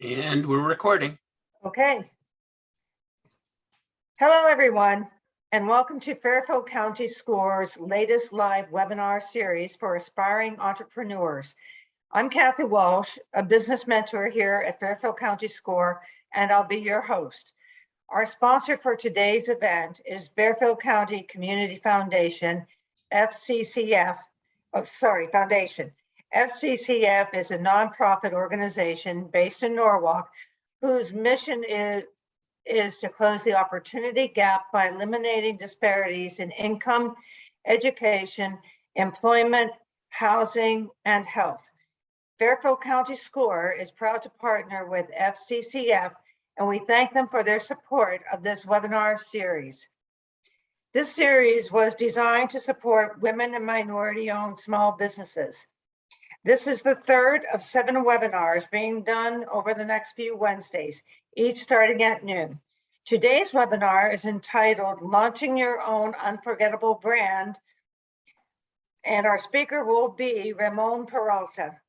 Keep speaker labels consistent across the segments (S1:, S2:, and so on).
S1: And we're recording.
S2: Okay. Hello, everyone, and welcome to Fairfield County SCORE's latest live webinar series for aspiring entrepreneurs. I'm Kathy Walsh, a business mentor here at Fairfield County SCORE, and I'll be your host. Our sponsor for today's event is Fairfield County Community Foundation, Foundation. FCCF is a nonprofit organization based in Norwalk whose mission is to close the opportunity gap by eliminating disparities in income, education, employment, housing, and health. Fairfield County SCORE is proud to partner with FCCF, and we thank them for their support of this webinar series. This series was designed to support women and minority-owned small businesses. This is the third of 7 webinars being done over the next few Wednesdays, each starting at noon. Today's webinar is entitled Launching Your Own Unforgettable Brand, and our speaker will be Ramon Peralta.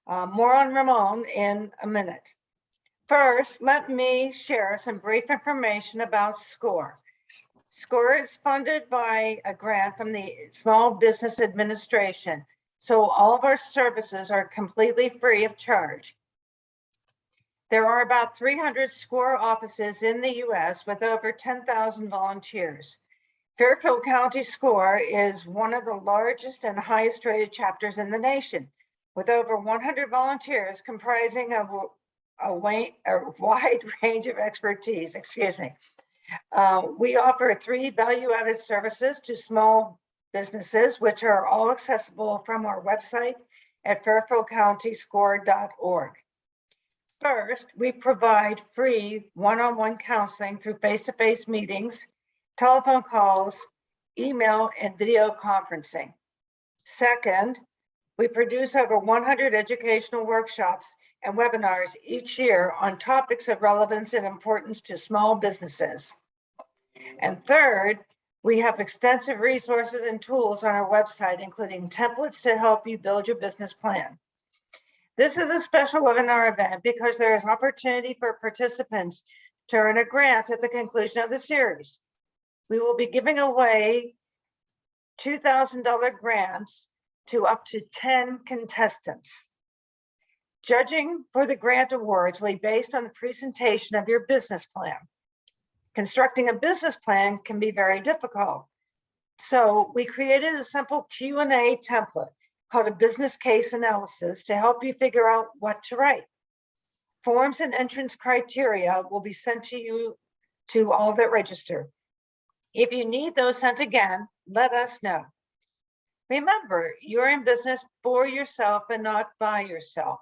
S2: More on Ramon in a minute. First, let me share some brief information about SCORE. SCORE is funded by a grant from the Small Business Administration, so all of our services are completely free of charge. There are about 300 SCORE offices in the US with over 10,000 volunteers. Fairfield County SCORE is one of the largest and highest rated chapters in the nation, with over 100 volunteers comprising of a wide range of expertise. We offer 3 value-added services to small businesses, which are all accessible from our website at fairfieldcountyscore.org. First, we provide free one-on-one counseling through face-to-face meetings, telephone calls, email, and video conferencing. Second, we produce over 100 educational workshops and webinars each year on topics of relevance and importance to small businesses. And third, we have extensive resources and tools on our website, including templates to help you build your business plan. This is a special webinar event because there is opportunity for participants to earn a grant at the conclusion of the series. We will be giving away $2,000 grants to up to 10 contestants. Judging for the grant awards will be based on the presentation of your business plan. Constructing a business plan can be very difficult. So we created a simple Q&A template called a business case analysis to help you figure out what to write. Forms and entrance criteria will be sent to you to all that register. If you need those sent again, let us know. Remember, you're in business for yourself and not by yourself.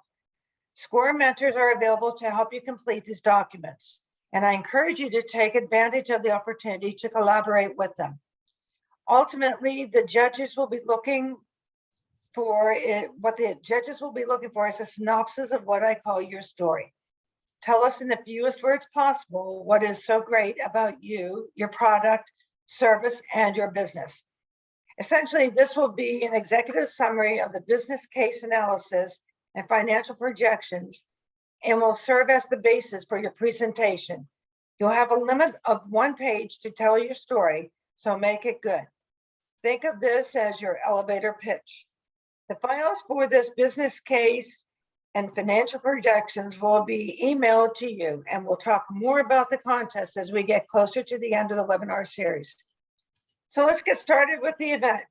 S2: SCORE mentors are available to help you complete these documents, and I encourage you to take advantage of the opportunity to collaborate with them. Ultimately, the judges will be looking for what the judges will be looking for is a synopsis of what I call your story. Tell us in the fewest words possible what is so great about you, your product, service, and your business. Essentially, this will be an executive summary of the business case analysis and financial projections, and will serve as the basis for your presentation. You'll have a limit of 1 page to tell your story, so make it good. Think of this as your elevator pitch. The files for this business case and financial projections will be emailed to you, and we'll talk more about the contest as we get closer to the end of the webinar series. So let's get started with the event.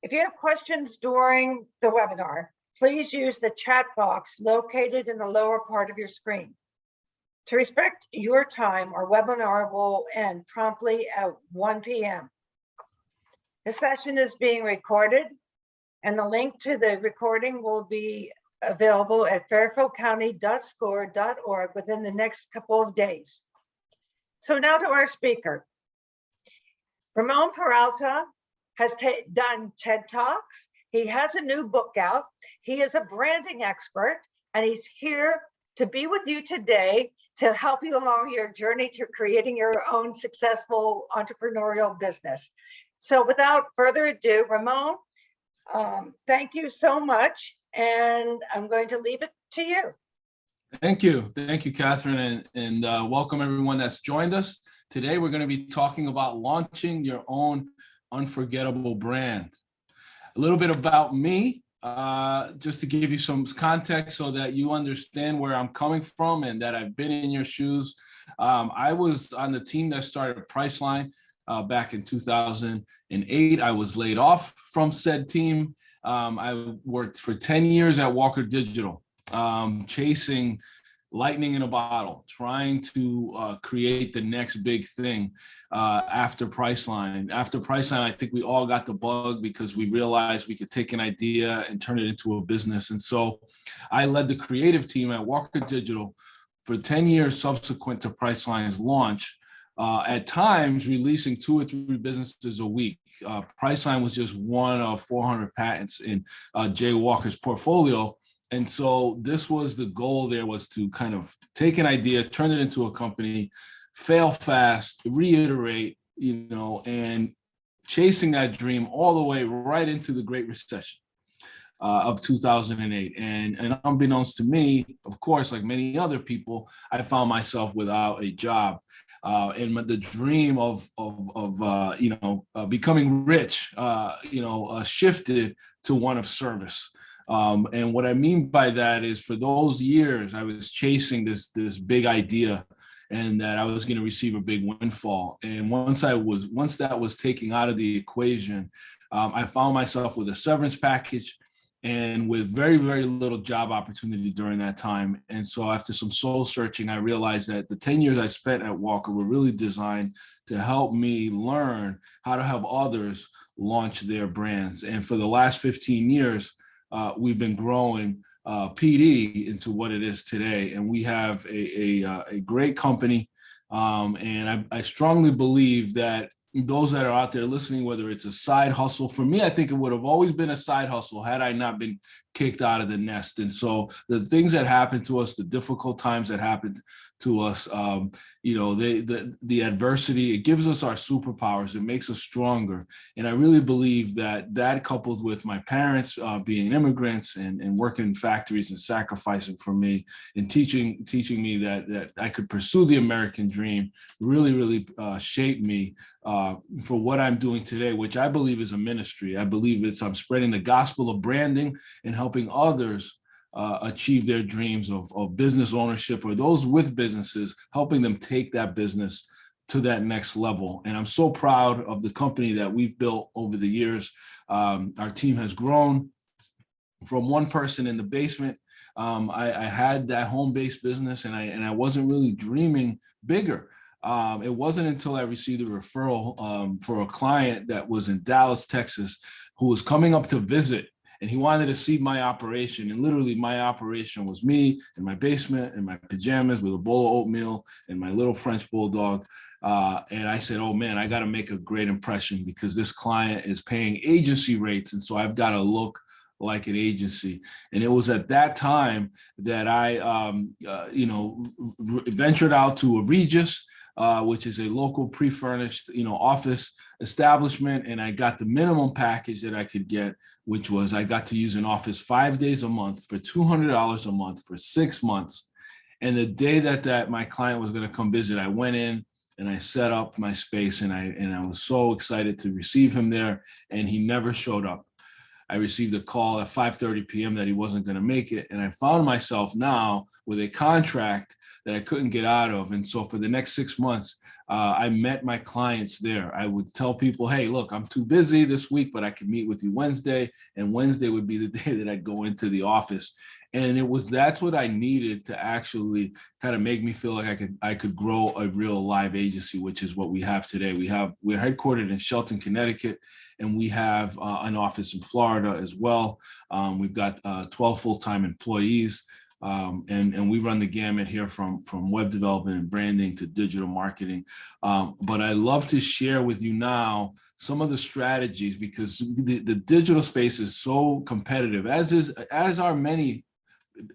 S2: If you have questions during the webinar, please use the chat box located in the lower part of your screen. To respect your time, our webinar will end promptly at 1 p.m. The session is being recorded, and the link to the recording will be available at fairfieldcounty.score.org within the next couple of days. So now to our speaker. Ramon Peralta has done TED Talks. He has a new book out. He is a branding expert, and he's here to be with you today to help you along your journey to creating your own successful entrepreneurial business. So without further ado, Ramon, thank you so much, and I'm going to leave it to you.
S1: Thank you, Catherine, and welcome everyone that's joined us. Today, we're going to be talking about launching your own unforgettable brand. A little bit about me, just to give you some context so that you understand where I'm coming from and that I've been in your shoes. I was on the team that started Priceline back in 2008. I was laid off from said team. I worked for 10 years at Walker Digital, chasing lightning in a bottle, trying to create the next big thing after Priceline. After Priceline, I think we all got the bug because we realized we could take an idea and turn it into a business. And so I led the creative team at Walker Digital for 10 years subsequent to Priceline's launch. At times, releasing 2 or 3 businesses a week. Priceline was just one of 400 patents in Jay Walker's portfolio. And so this was the goal there, was to kind of take an idea, turn it into a company, fail fast, reiterate, and chasing that dream all the way right into the Great Recession of 2008. And unbeknownst to me, of course, like many other people, I found myself without a job. And the dream of becoming rich, shifted to one of service. And what I mean by that is, for those years, I was chasing this big idea, and that I was going to receive a big windfall. And once that was taken out of the equation, I found myself with a severance package and with very, very little job opportunity during that time. And so after some soul searching, I realized that the 10 years I spent at Walker were really designed to help me learn how to help others launch their brands. And for the last 15 years, we've been growing PD into what it is today. And we have a great company. And I strongly believe that those that are out there listening, whether it's a side hustle, for me, I think it would have always been a side hustle had I not been kicked out of the nest. And so the things that happened to us, the difficult times that happened to us, the adversity, it gives us our superpowers. It makes us stronger. And I really believe that coupled with my parents being immigrants and working in factories and sacrificing for me and teaching me that I could pursue the American dream really shaped me for what I'm doing today, which I believe is a ministry. I believe I'm spreading the gospel of branding and helping others achieve their dreams of business ownership, or those with businesses, helping them take that business to that next level. And I'm so proud of the company that we've built over the years. Our team has grown from one person in the basement. I had that home-based business, and I wasn't really dreaming bigger. It wasn't until I received a referral for a client that was in Dallas, Texas, who was coming up to visit, and he wanted to see my operation. And literally my operation was me in my basement in my pajamas with a bowl of oatmeal and my little French bulldog. And I said, oh man, I got to make a great impression, because this client is paying agency rates. And so I've got to look like an agency. And it was at that time that I, ventured out to a Regis, which is a local pre-furnished, office establishment. And I got the minimum package that I could get, which was I got to use an office 5 days a month for $200 a month for 6 months. And the day that my client was going to come visit, I went in and I set up my space, and I was so excited to receive him there, and he never showed up. I received a call at 5:30 p.m. that he wasn't going to make it. And I found myself now with a contract that I couldn't get out of. And so for the next 6 months, I met my clients there. I would tell people, hey, look, I'm too busy this week, but I can meet with you Wednesday. And Wednesday would be the day that I'd go into the office. And that's what I needed to actually kind of make me feel like I could grow a real live agency, which is what we have today. We're headquartered in Shelton, Connecticut, and we have an office in Florida as well. We've got 12 full-time employees. And we run the gamut here from web development and branding to digital marketing. But I love to share with you now some of the strategies, because the digital space is so competitive, as are many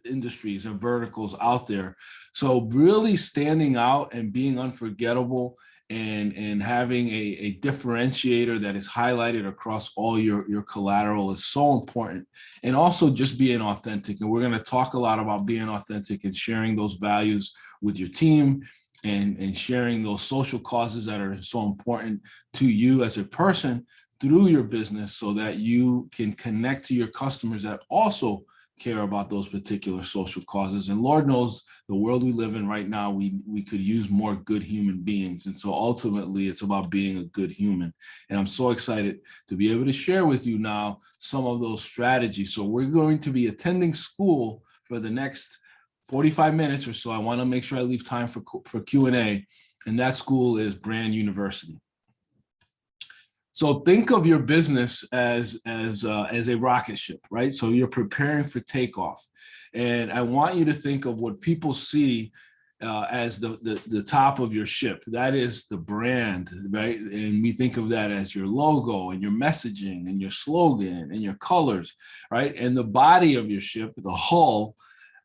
S1: industries and verticals out there. So really standing out and being unforgettable and having a differentiator that is highlighted across all your collateral is so important. And also just being authentic. And we're going to talk a lot about being authentic and sharing those values with your team and sharing those social causes that are so important to you as a person through your business, so that you can connect to your customers that also care about those particular social causes. And Lord knows the world we live in right now, we could use more good human beings. And so ultimately it's about being a good human. And I'm so excited to be able to share with you now some of those strategies. So we're going to be attending school for the next 45 minutes or so. I want to make sure I leave time for Q&A. And that school is Brand University. So think of your business as a rocket ship, right? So you're preparing for takeoff. And I want you to think of what people see as the top of your ship. That is the brand, right? And we think of that as your logo and your messaging and your slogan and your colors, right? And the body of your ship, the hull,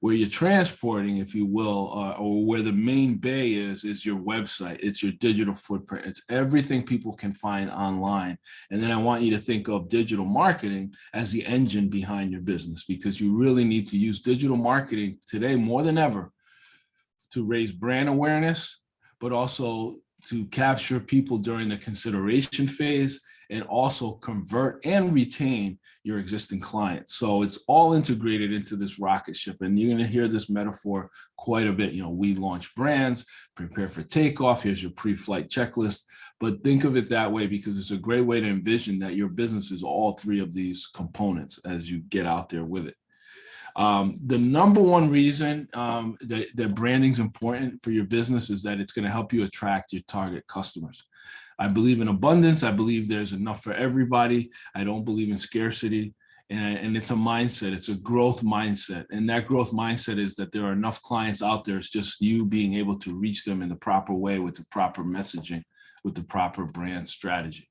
S1: where you're transporting, if you will, or where the main bay is your website. It's your digital footprint. It's everything people can find online. And then I want you to think of digital marketing as the engine behind your business, because you really need to use digital marketing today more than ever to raise brand awareness, but also to capture people during the consideration phase, and also convert and retain your existing clients. So it's all integrated into this rocket ship. And you're going to hear this metaphor quite a bit. You know, we launch brands, prepare for takeoff. Here's your pre-flight checklist. But think of it that way, because it's a great way to envision that your business is all three of these components as you get out there with it. The number one reason that branding is important for your business is that it's going to help you attract your target customers. I believe in abundance. I believe there's enough for everybody. I don't believe in scarcity. And it's a mindset. It's a growth mindset. And that growth mindset is that there are enough clients out there. It's just you being able to reach them in the proper way, with the proper messaging, with the proper brand strategy.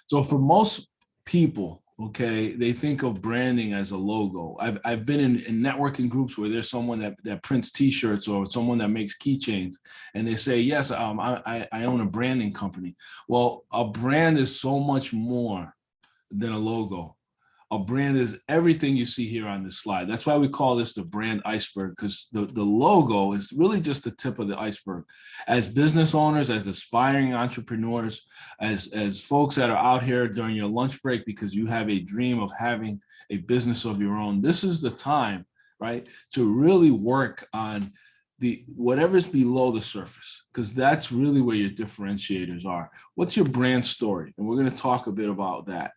S1: So for most people, okay, they think of branding as a logo. I've been in networking groups where there's someone that prints T-shirts, or someone that makes keychains, and they say, yes, I own a branding company. Well, a brand is so much more than a logo. A brand is everything you see here on this slide. That's why we call this the brand iceberg, because the logo is really just the tip of the iceberg. As business owners, as aspiring entrepreneurs, as folks that are out here during your lunch break because you have a dream of having a business of your own, this is the time, right, to really work on whatever's below the surface, because that's really where your differentiators are. What's your brand story? And we're going to talk a bit about that.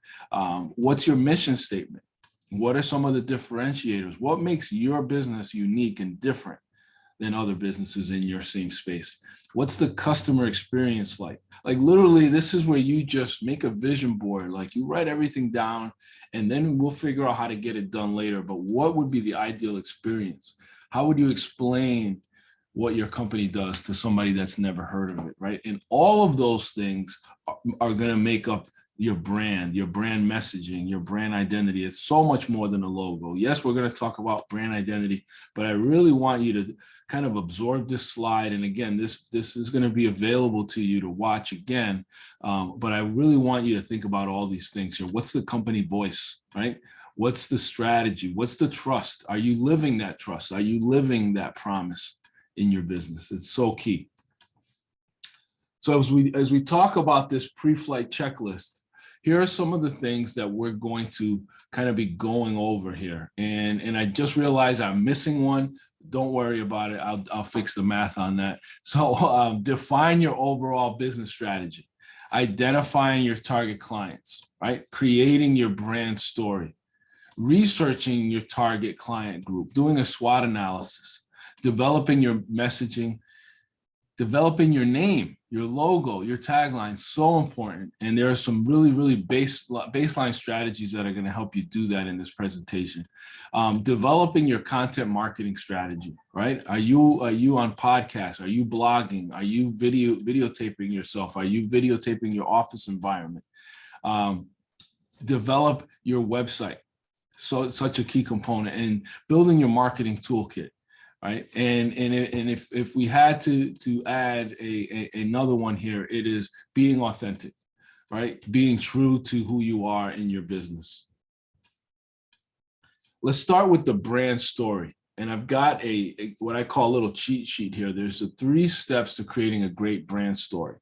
S1: What's your mission statement? What are some of the differentiators? What makes your business unique and different than other businesses in your same space? What's the customer experience like? Like literally, this is where you just make a vision board. Like you write everything down, and then we'll figure out how to get it done later. But what would be the ideal experience? How would you explain what your company does to somebody that's never heard of it, right? And all of those things are going to make up your brand messaging, your brand identity. It's so much more than a logo. Yes, we're going to talk about brand identity, but I really want you to kind of absorb this slide. And again, this is going to be available to you to watch again. But I really want you to think about all these things here. What's the company voice, right? What's the strategy? What's the trust? Are you living that trust? Are you living that promise in your business? It's so key. So as we talk about this pre-flight checklist, here are some of the things that we're going to kind of be going over here. And I just realized I'm missing one. Don't worry about it. I'll fix the math on that. So define your overall business strategy, identifying your target clients, right? Creating your brand story, researching your target client group, doing a SWOT analysis, developing your messaging, developing your name, your logo, your tagline, so important. And there are some really baseline strategies that are going to help you do that in this presentation. Developing your content marketing strategy, right? Are you on podcasts? Are you blogging? Are you videotaping yourself? Are you videotaping your office environment? Develop your website. So it's such a key component, and building your marketing toolkit. right? And if we had to add another one here, it is being authentic, right? Being true to who you are in your business. Let's start with the brand story. And I've got a what I call a little cheat sheet here. There's the 3 steps to creating a great brand story.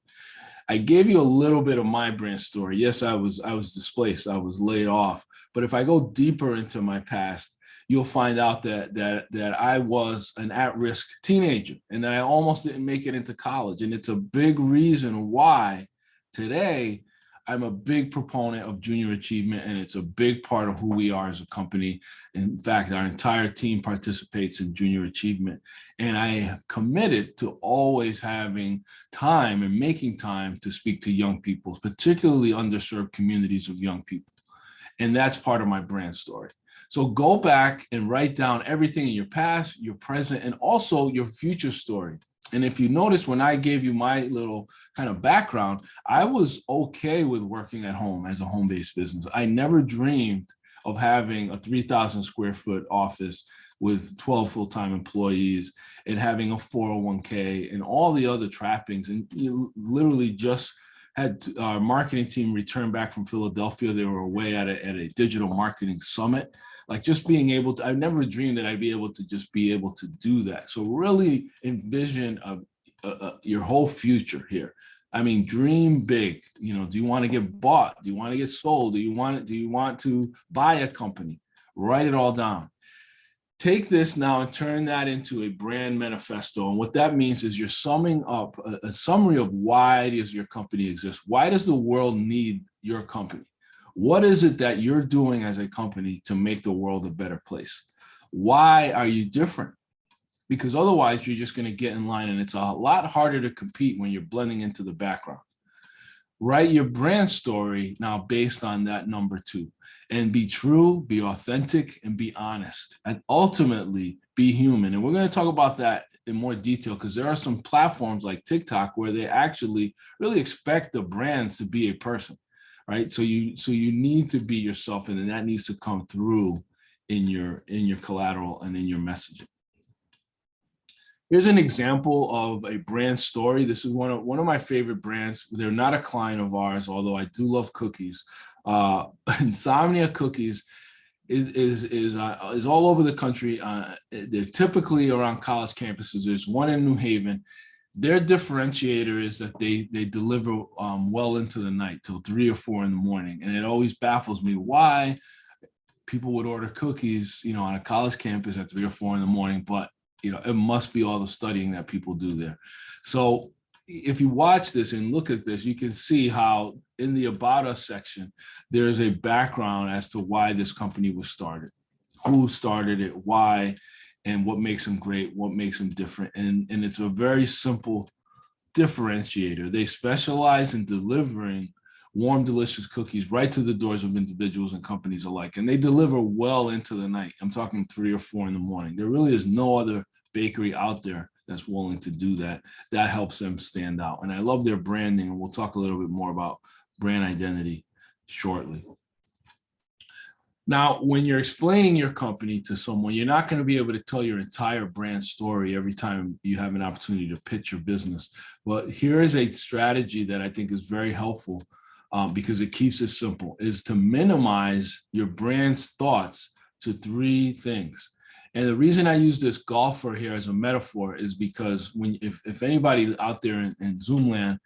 S1: I gave you a little bit of my brand story. Yes, I was displaced. I was laid off. But if I go deeper into my past, you'll find out that I was an at-risk teenager and that I almost didn't make it into college. And it's a big reason why today I'm a big proponent of junior achievement, and it's a big part of who we are as a company. In fact, our entire team participates in junior achievement, and I have committed to always having time and making time to speak to young people, particularly underserved communities of young people. And that's part of my brand story. So go back and write down everything in your past, your present, and also your future story. And if you notice, when I gave you my little kind of background, I was okay with working at home as a home-based business. I never dreamed of having a 3,000 square foot office with 12 full-time employees and having a 401k and all the other trappings. And you literally just had our marketing team return back from Philadelphia. They were away at a digital marketing summit. Like, just being able to, I never dreamed that I'd be able to just be able to do that. So really envision your whole future here. I mean, dream big. You know, do you want to get bought? Do you want to get sold? Do you want to buy a company? Write it all down. Take this now and turn that into a brand manifesto. And what that means is you're summing up a summary of why does your company exist? Why does the world need your company? What is it that you're doing as a company to make the world a better place? Why are you different? Because otherwise you're just going to get in line, and it's a lot harder to compete when you're blending into the background. Write your brand story now based on that number 2, and be true, be authentic, and be honest, and ultimately be human. And we're going to talk about that in more detail, because there are some platforms like TikTok where they actually really expect the brands to be a person, right? So you need to be yourself, and that needs to come through in your collateral and in your messaging. Here's an example of a brand story. This is one of my favorite brands. They're not a client of ours, although I do love cookies. Insomnia Cookies is all over the country. They're typically around college campuses. There's one in New Haven. Their differentiator is that they deliver well into the night, till 3 or 4 in the morning. And it always baffles me why people would order cookies, you know, on a college campus at 3 or 4 in the morning, but you know, it must be all the studying that people do there. So if you watch this and look at this, you can see how in the About Us section, there is a background as to why this company was started, who started it, why, and what makes them great, what makes them different. And it's a very simple differentiator. They specialize in delivering warm, delicious cookies right to the doors of individuals and companies alike. And they deliver well into the night. I'm talking 3 or 4 in the morning. There really is no other bakery out there that's willing to do that. That helps them stand out. And I love their branding. And we'll talk a little bit more about brand identity shortly. Now, when you're explaining your company to someone, you're not going to be able to tell your entire brand story every time you have an opportunity to pitch your business. But here is a strategy that I think is very helpful because it keeps it simple, is to minimize your brand's thoughts to 3 things. And the reason I use this golfer here as a metaphor is because if anybody out there in Zoom land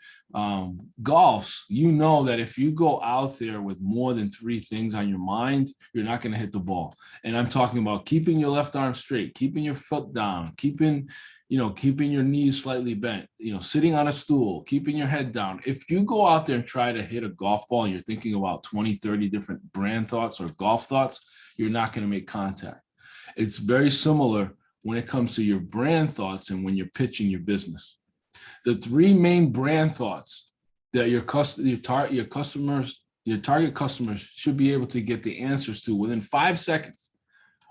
S1: golfs, you know that if you go out there with more than 3 things on your mind, you're not going to hit the ball. And I'm talking about keeping your left arm straight, keeping your foot down, keeping your knees slightly bent, sitting on a stool, keeping your head down. If you go out there and try to hit a golf ball and you're thinking about 20, 30 different brand thoughts or golf thoughts, you're not going to make contact. It's very similar when it comes to your brand thoughts and when you're pitching your business. The 3 main brand thoughts that your target customers should be able to get the answers to within 5 seconds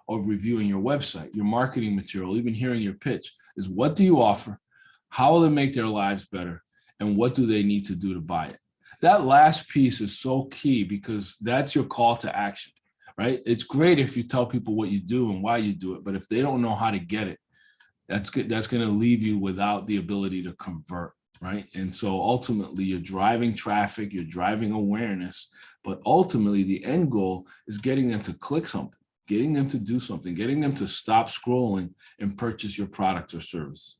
S1: of reviewing your website, your marketing material, even hearing your pitch is: what do you offer? How will it make their lives better? And what do they need to do to buy it? That last piece is so key because that's your call to action. Right? It's great if you tell people what you do and why you do it, but if they don't know how to get it, that's good. That's going to leave you without the ability to convert, right? And so ultimately you're driving traffic, you're driving awareness, but ultimately the end goal is getting them to click something, getting them to do something, getting them to stop scrolling and purchase your product or service.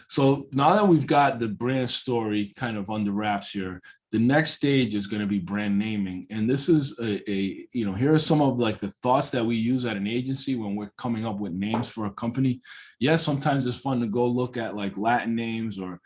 S1: So now that we've got the brand story kind of under wraps here, the next stage is going to be brand naming. And this is here are some of like the thoughts that we use at an agency when we're coming up with names for a company. Yes, sometimes it's fun to go look at like Latin names or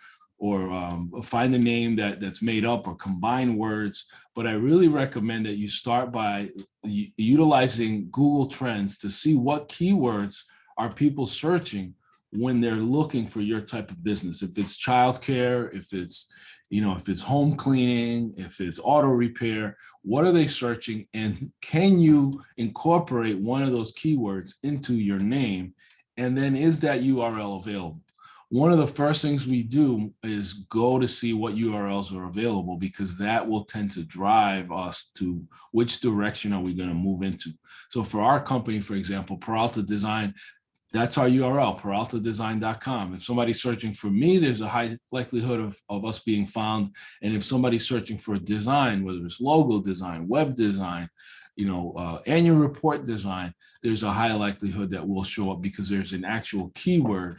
S1: find a name that's made up or combine words. But I really recommend that you start by utilizing Google Trends to see what keywords are people searching when they're looking for your type of business. If it's childcare, if it's home cleaning, if it's auto repair, what are they searching? And can you incorporate one of those keywords into your name? And then is that URL available? One of the first things we do is go to see what URLs are available, because that will tend to drive us to which direction are we going to move into. So for our company, for example, Peralta Design, that's our URL, peraltadesign.com. If somebody's searching for me, there's a high likelihood of us being found. And if somebody's searching for a design, whether it's logo design, web design, annual report design, there's a high likelihood that we'll show up because there's an actual keyword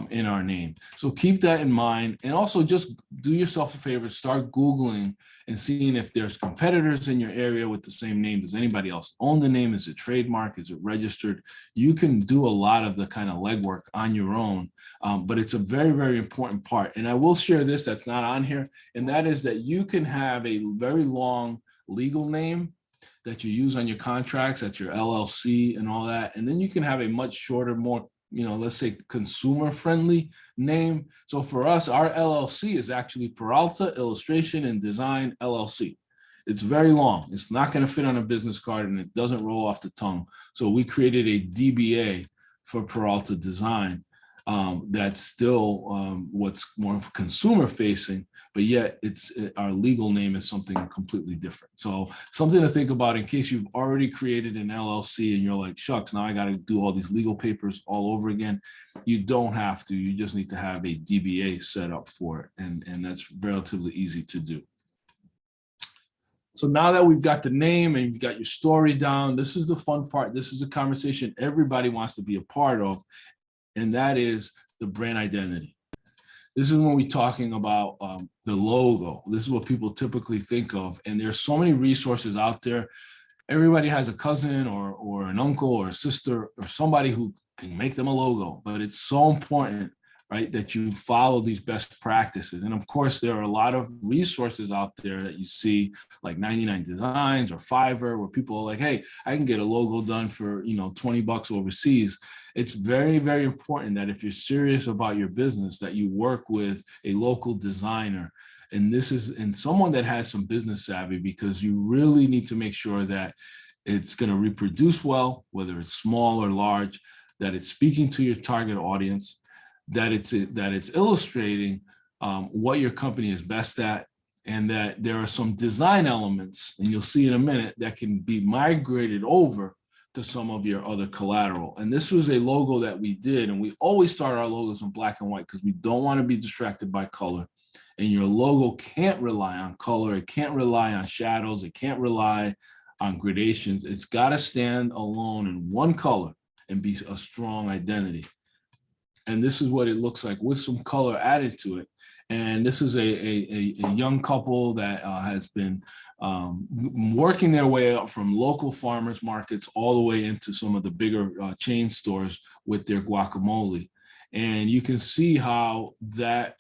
S1: in our name. So keep that in mind. And also just do yourself a favor, start Googling and seeing if there's competitors in your area with the same name. Does anybody else own the name? Is it trademark? Is it registered? You can do a lot of the kind of legwork on your own, but it's a very, very important part. And I will share this that's not on here, and that is that you can have a very long legal name that you use on your contracts, that's your LLC and all that. And then you can have a much shorter, more let's say consumer friendly name. So for us, our LLC is actually Peralta Illustration and Design LLC. It's very long. It's not going to fit on a business card and it doesn't roll off the tongue. So we created a DBA for Peralta Design that's still what's more consumer facing, but yet our legal name is something completely different. So something to think about in case you've already created an LLC and you're like, shucks, now I got to do all these legal papers all over again. You don't have to. You just need to have a DBA set up for it. And that's relatively easy to do. So now that we've got the name and you've got your story down, this is the fun part. This is a conversation everybody wants to be a part of, and that is the brand identity. This is when we're talking about the logo. This is what people typically think of. And there's so many resources out there. Everybody has a cousin or an uncle or a sister or somebody who can make them a logo, but it's so important, right, that you follow these best practices. And of course, there are a lot of resources out there that you see, like 99 Designs or Fiverr, where people are like, hey, I can get a logo done for, $20 overseas. It's very, very important that if you're serious about your business, that you work with a local designer. And someone that has some business savvy, because you really need to make sure that it's going to reproduce well, whether it's small or large, that it's speaking to your target audience, that it's illustrating what your company is best at, and that there are some design elements, and you'll see in a minute, that can be migrated over to some of your other collateral. And this was a logo that we did, and we always start our logos in black and white because we don't want to be distracted by color. And your logo can't rely on color, it can't rely on shadows, it can't rely on gradations. It's got to stand alone in one color and be a strong identity. And this is what it looks like with some color added to it. And this is a young couple that has been working their way up from local farmers markets all the way into some of the bigger chain stores with their guacamole. And you can see how that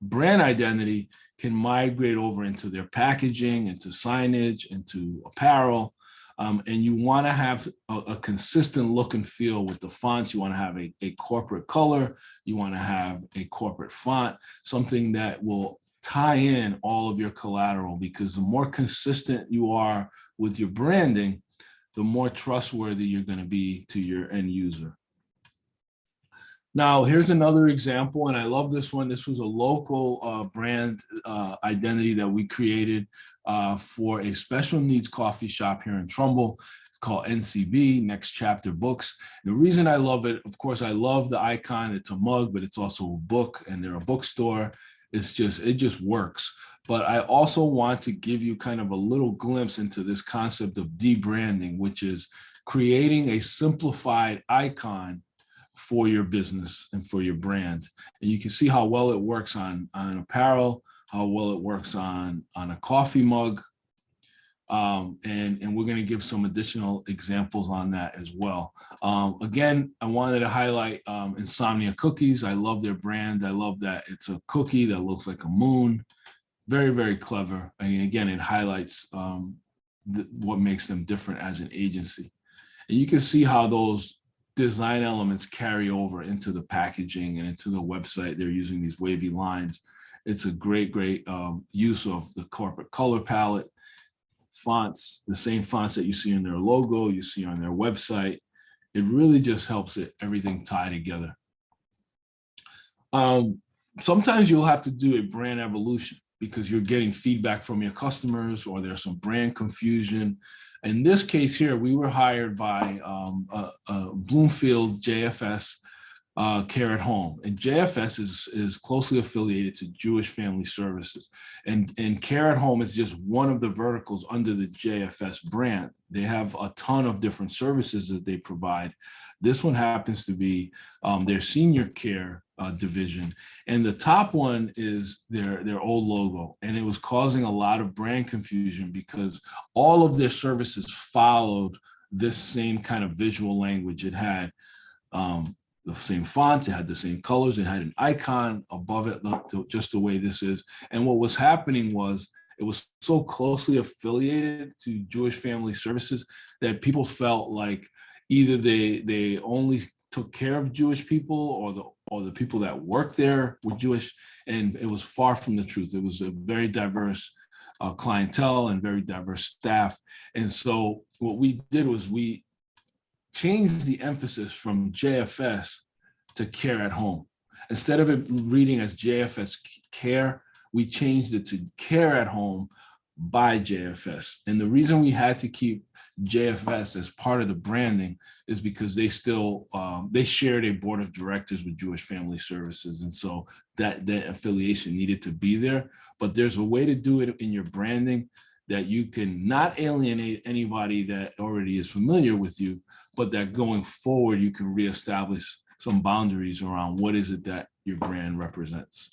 S1: brand identity can migrate over into their packaging, into signage, into apparel. And you want to have a consistent look and feel with the fonts. You want to have a corporate color. You want to have a corporate font, something that will tie in all of your collateral, because the more consistent you are with your branding, the more trustworthy you're going to be to your end user. Now, here's another example, and I love this one. This was a local brand identity that we created for a special needs coffee shop here in Trumbull. It's called NCB, Next Chapter Books. The reason I love it, of course, I love the icon. It's a mug, but it's also a book, and they're a bookstore. It just works. But I also want to give you kind of a little glimpse into this concept of debranding, which is creating a simplified icon for your business and for your brand. And you can see how well it works on apparel, how well it works on a coffee mug. And we're going to give some additional examples on that as well. Again, I wanted to highlight Insomnia Cookies. I love their brand. I love that it's a cookie that looks like a moon. Very, very clever. And again, it highlights what makes them different as an agency. And you can see how those design elements carry over into the packaging and into the website. They're using these wavy lines. It's a great use of the corporate color palette. Fonts, the same fonts that you see in their logo, you see on their website. It really just helps everything tie together. Sometimes you'll have to do a brand evolution because you're getting feedback from your customers, or there's some brand confusion. In this case here, we were hired by Bloomfield JFS Care at Home, and JFS is closely affiliated to Jewish Family Services, and Care at Home is just one of the verticals under the JFS brand. They have a ton of different services that they provide. This one happens to be their senior care division, and the top one is their old logo, and it was causing a lot of brand confusion because all of their services followed this same kind of visual language. It had the same fonts, it had the same colors, it had an icon above it, just the way this is. And what was happening was it was so closely affiliated to Jewish Family Services that people felt like either they only took care of Jewish people, or the people that work there were Jewish, and it was far from the truth. It was a very diverse clientele and very diverse staff. And so what we did was we changed the emphasis from JFS to Care at Home. Instead of it reading as JFS Care, we changed it to Care at Home by JFS. And the reason we had to keep JFS as part of the branding is because they still, they shared a board of directors with Jewish Family Services. And so that affiliation needed to be there. But there's a way to do it in your branding that you can not alienate anybody that already is familiar with you, but that going forward, you can reestablish some boundaries around what is it that your brand represents.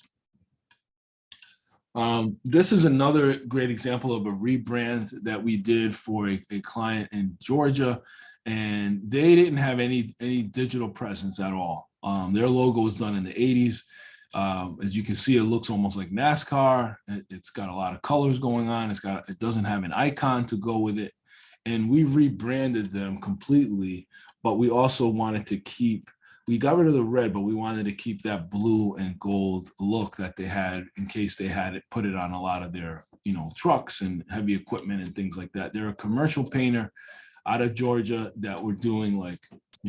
S1: This is another great example of a rebrand that we did for a client in Georgia, and they didn't have any digital presence at all. Their logo was done in the 80s. As you can see, it looks almost like NASCAR. It's got a lot of colors going on. It doesn't have an icon to go with it. And we rebranded them completely, but we also wanted to we got rid of the red, but we wanted to keep that blue and gold look that they had in case they had put it on a lot of their, trucks and heavy equipment and things like that. They're a commercial painter out of Georgia that were doing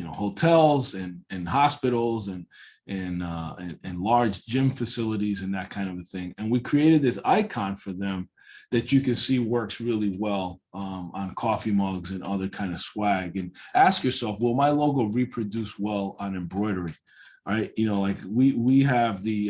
S1: hotels and hospitals and large gym facilities and that kind of a thing. And we created this icon for them that you can see works really well on coffee mugs and other kind of swag. And ask yourself, will my logo reproduce well on embroidery? All right, we have the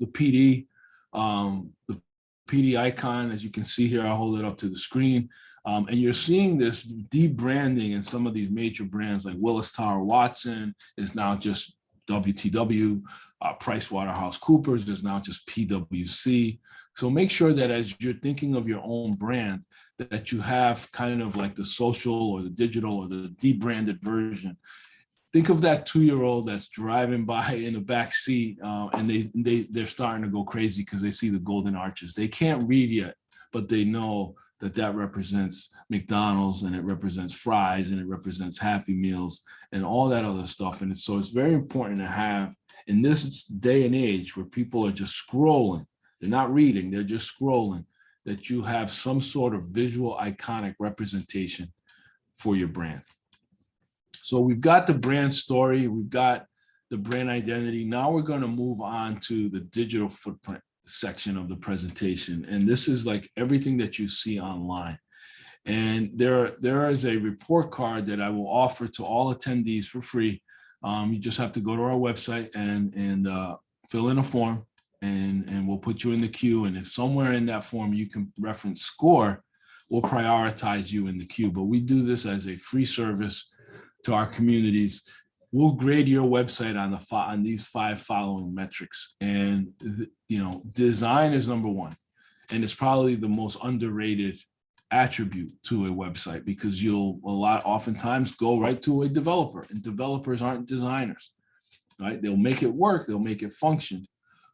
S1: PD, the PD icon, as you can see here. I'll hold it up to the screen. And you're seeing this debranding in some of these major brands like Willis Tower Watson is now just WTW, PricewaterhouseCoopers is now just PwC. So make sure that as you're thinking of your own brand, that you have kind of like the social or the digital or the debranded version. Think of that 2-year-old that's driving by in the back seat and they're starting to go crazy because they see the golden arches. They can't read yet, but they know that represents McDonald's, and it represents fries, and it represents Happy Meals and all that other stuff. And so it's very important to have, in this day and age where people are just scrolling, they're not reading, they're just scrolling, that you have some sort of visual iconic representation for your brand. So we've got the brand story, we've got the brand identity. Now we're going to move on to the digital footprint section of the presentation. And this is like everything that you see online. And there is a report card that I will offer to all attendees for free. You just have to go to our website and fill in a form, and we'll put you in the queue. And if somewhere in that form you can reference SCORE, we'll prioritize you in the queue. But we do this as a free service to our communities. We'll grade your website on these 5 following metrics. And design is number one. And it's probably the most underrated attribute to a website, because you'll oftentimes go right to a developer, and developers aren't designers, right? They'll make it work, they'll make it function,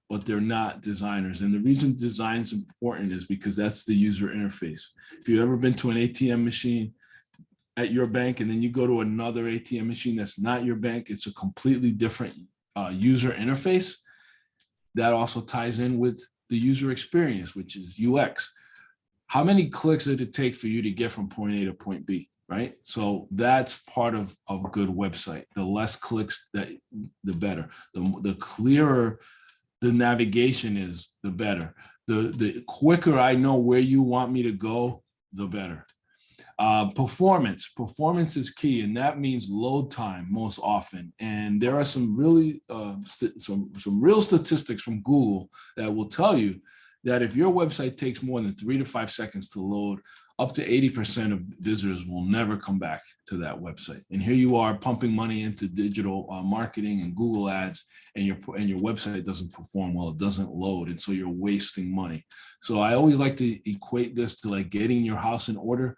S1: but they're not designers. And the reason design is important is because that's the user interface. If you've ever been to an ATM machine at your bank, and then you go to another ATM machine that's not your bank, it's a completely different user interface. That also ties in with the user experience, which is UX. How many clicks did it take for you to get from point A to point B, right? So that's part of a good website. The less clicks, the better. The clearer the navigation is, the better. The quicker I know where you want me to go, the better. Performance is key, and that means load time most often. And there are some really some real statistics from Google that will tell you that if your website takes more than 3 to 5 seconds to load, up to 80% of visitors will never come back to that website. And here you are pumping money into digital marketing and Google ads, and your website doesn't perform well, it doesn't load, and so you're wasting money. So I always like to equate this to like getting your house in order.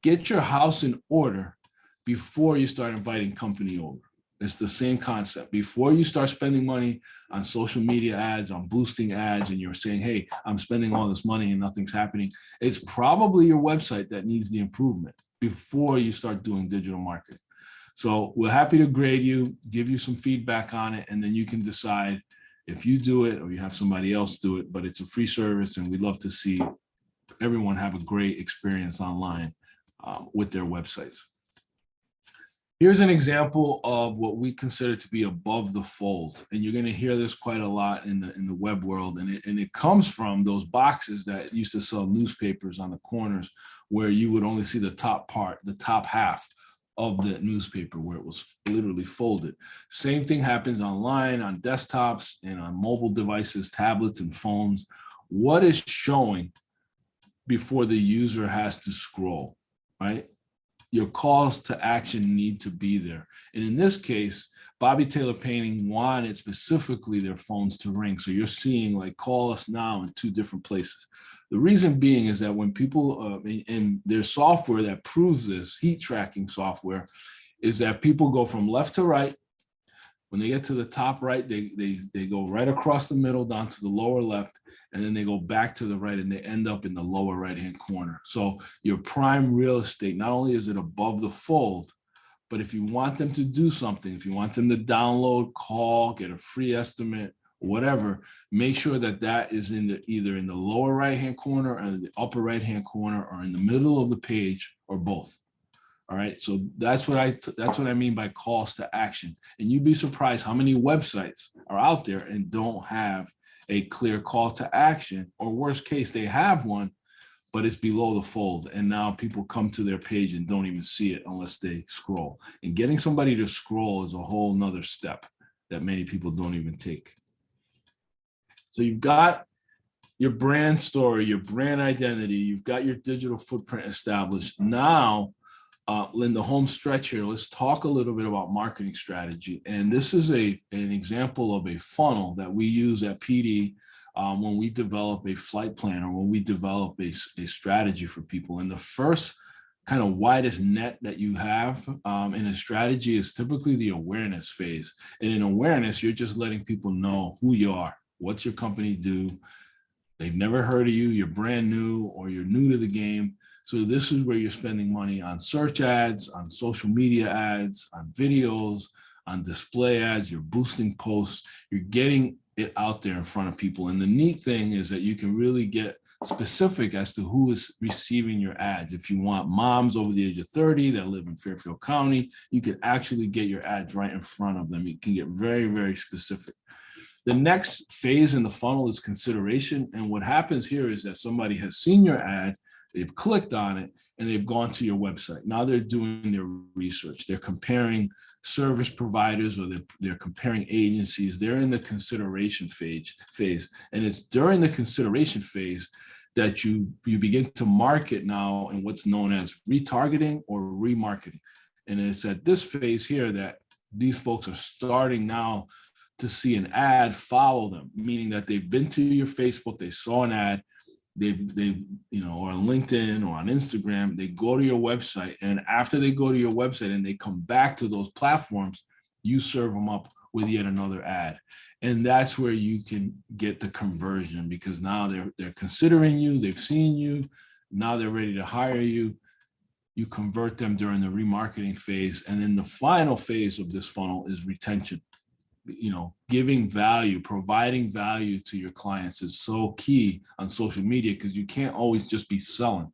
S1: Get your house in order before you start inviting company over. It's the same concept. Before you start spending money on social media ads, on boosting ads, and you're saying, hey, I'm spending all this money and nothing's happening, it's probably your website that needs the improvement before you start doing digital marketing. So we're happy to grade you, give you some feedback on it, and then you can decide if you do it or you have somebody else do it. But it's a free service, and we'd love to see everyone have a great experience online with their websites. Here's an example of what we consider to be above the fold. And you're going to hear this quite a lot in the web world. And it comes from those boxes that used to sell newspapers on the corners, where you would only see the top part, the top half of the newspaper, where it was literally folded. Same thing happens online, on desktops, and on mobile devices, tablets, and phones. What is showing before the user has to scroll, right? Your calls to action need to be there. And in this case, Bobby Taylor Painting wanted specifically their phones to ring. So you're seeing like call us now in 2 different places. The reason being is that when people, and there's software that proves this, heat tracking software, is that people go from left to right. When they get to the top right, they go right across the middle down to the lower left, and then they go back to the right, and they end up in the lower right-hand corner. So your prime real estate, not only is it above the fold, but if you want them to do something, if you want them to download, call, get a free estimate, whatever, make sure that that is either in the lower right-hand corner or the upper right-hand corner or in the middle of the page, or both. All right, so that's what I mean by calls to action. And you'd be surprised how many websites are out there and don't have a clear call to action, or worst case, they have one, but it's below the fold. And now people come to their page and don't even see it unless they scroll. And getting somebody to scroll is a whole nother step that many people don't even take. So you've got your brand story, your brand identity, you've got your digital footprint established. Now, in the home stretch here, let's talk a little bit about marketing strategy. And this is an example of a funnel that we use at PD when we develop a flight plan, or when we develop a strategy for people. And the first kind of widest net that you have in a strategy is typically the awareness phase. And in awareness, you're just letting people know who you are, what's your company do. They've never heard of you, you're brand new, or you're new to the game. So this is where you're spending money on search ads, on social media ads, on videos, on display ads, you're boosting posts, you're getting it out there in front of people. And the neat thing is that you can really get specific as to who is receiving your ads. If you want moms over the age of 30 that live in Fairfield County, you can actually get your ads right in front of them. You can get very, very specific. The next phase in the funnel is consideration. And what happens here is that somebody has seen your ad, they've clicked on it, and they've gone to your website. Now they're doing their research. They're comparing service providers, or they're comparing agencies. They're in the consideration phase. And it's during the consideration phase that you begin to market now in what's known as retargeting or remarketing. And it's at this phase here that these folks are starting now to see an ad follow them, meaning that they've been to your Facebook, they saw an ad, they've or on LinkedIn or on Instagram, they go to your website, and after they go to your website and they come back to those platforms, you serve them up with yet another ad. And that's where you can get the conversion, because now they're considering you, they've seen you, now they're ready to hire you. You convert them during the remarketing phase. And then the final phase of this funnel is retention. Giving value, providing value to your clients is so key on social media, because you can't always just be selling.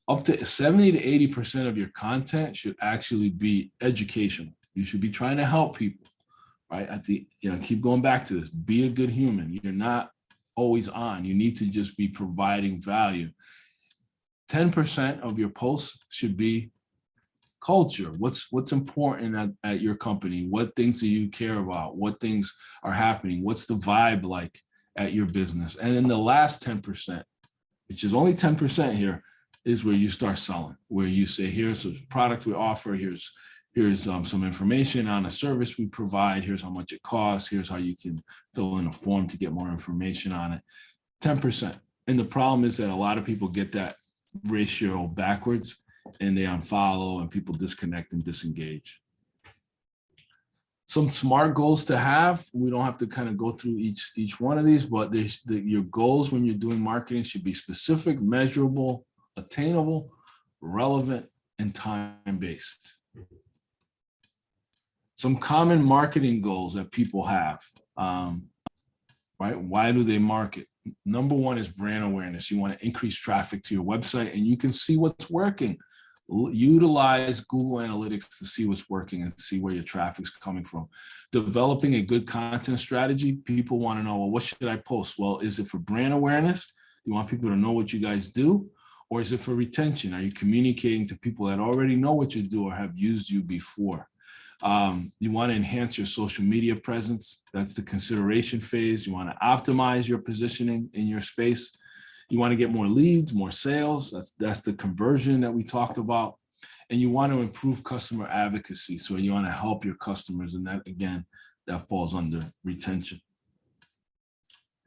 S1: Up to 70 to 80% of your content should actually be educational. You should be trying to help people, right? Keep going back to this, be a good human. You're not always on. You need to just be providing value. 10% of your posts should be culture. What's important at your company? What things do you care about? What things are happening? What's the vibe like at your business? And then the last 10%, which is only 10% here, is where you start selling, where you say, here's a product we offer, here's some information on a service we provide, here's how much it costs, here's how you can fill in a form to get more information on it. 10%. And the problem is that a lot of people get that ratio backwards, and they unfollow, and people disconnect and disengage. Some smart goals to have. We don't have to kind of go through each one of these, but your goals when you're doing marketing should be specific, measurable, attainable, relevant, and time-based. Some common marketing goals that people have, right? Why do they market? Number one is brand awareness. You want to increase traffic to your website, and you can see what's working. Utilize Google Analytics to see what's working and see where your traffic's coming from. Developing a good content strategy. People want to know, well, what should I post? Well, is it for brand awareness? You want people to know what you guys do? Or is it for retention? Are you communicating to people that already know what you do or have used you before? You want to enhance your social media presence. That's the consideration phase. You want to optimize your positioning in your space. You want to get more leads, more sales. That's the conversion that we talked about. And you want to improve customer advocacy. So you want to help your customers. And that, again, that falls under retention.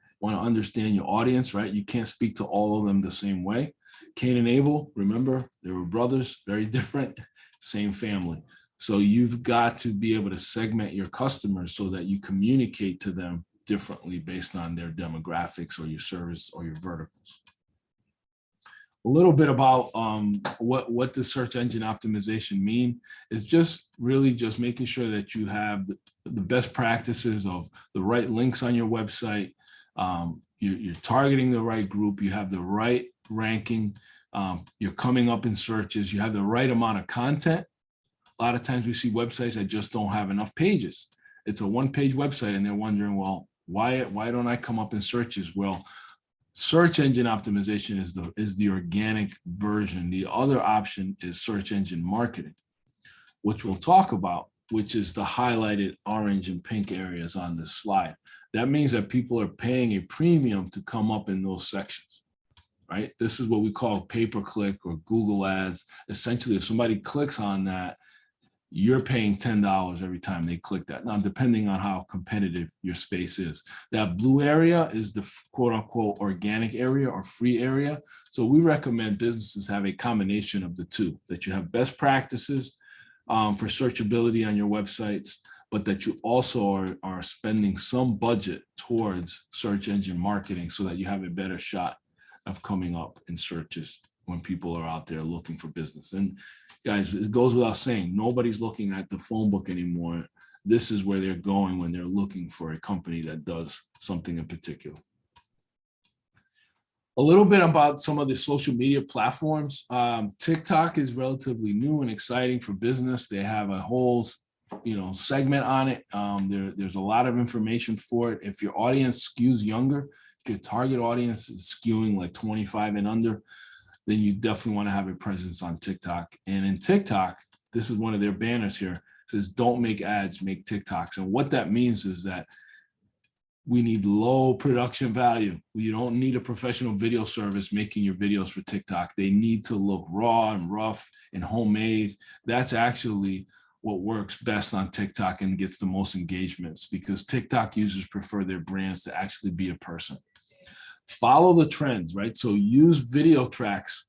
S1: You want to understand your audience, right? You can't speak to all of them the same way. Cain and Abel, remember, they were brothers, very different, same family. So you've got to be able to segment your customers so that you communicate to them differently based on their demographics or your service or your verticals. A little bit about what the search engine optimization mean is just really just making sure that you have the best practices of the right links on your website. You're targeting the right group. You have the right ranking. You're coming up in searches. You have the right amount of content. A lot of times we see websites that just don't have enough pages. It's a one-page website, and they're wondering, well, why don't I come up in searches? Well, search engine optimization is the organic version. The other option is search engine marketing, which we'll talk about, which is the highlighted orange and pink areas on this slide. That means that people are paying a premium to come up in those sections, right? This is what we call pay-per-click or Google ads. Essentially, if somebody clicks on that, you're paying $10 every time they click that. Now, depending on how competitive your space is. That blue area is the quote unquote organic area or free area. So we recommend businesses have a combination of the two, that you have best practices for searchability on your websites, but that you also are spending some budget towards search engine marketing so that you have a better shot of coming up in searches when people are out there looking for business. And guys, it goes without saying, nobody's looking at the phone book anymore. This is where they're going when they're looking for a company that does something in particular. A little bit about some of the social media platforms. TikTok is relatively new and exciting for business. They have a whole segment on it. There's a lot of information for it. If your audience skews younger, if your target audience is skewing like 25 and under, then you definitely want to have a presence on TikTok. And in TikTok, this is one of their banners here. It says, don't make ads, make TikToks. And what that means is that we need low production value. You don't need a professional video service making your videos for TikTok. They need to look raw and rough and homemade. That's actually what works best on TikTok and gets the most engagements, because TikTok users prefer their brands to actually be a person. Follow the trends, right? So use video tracks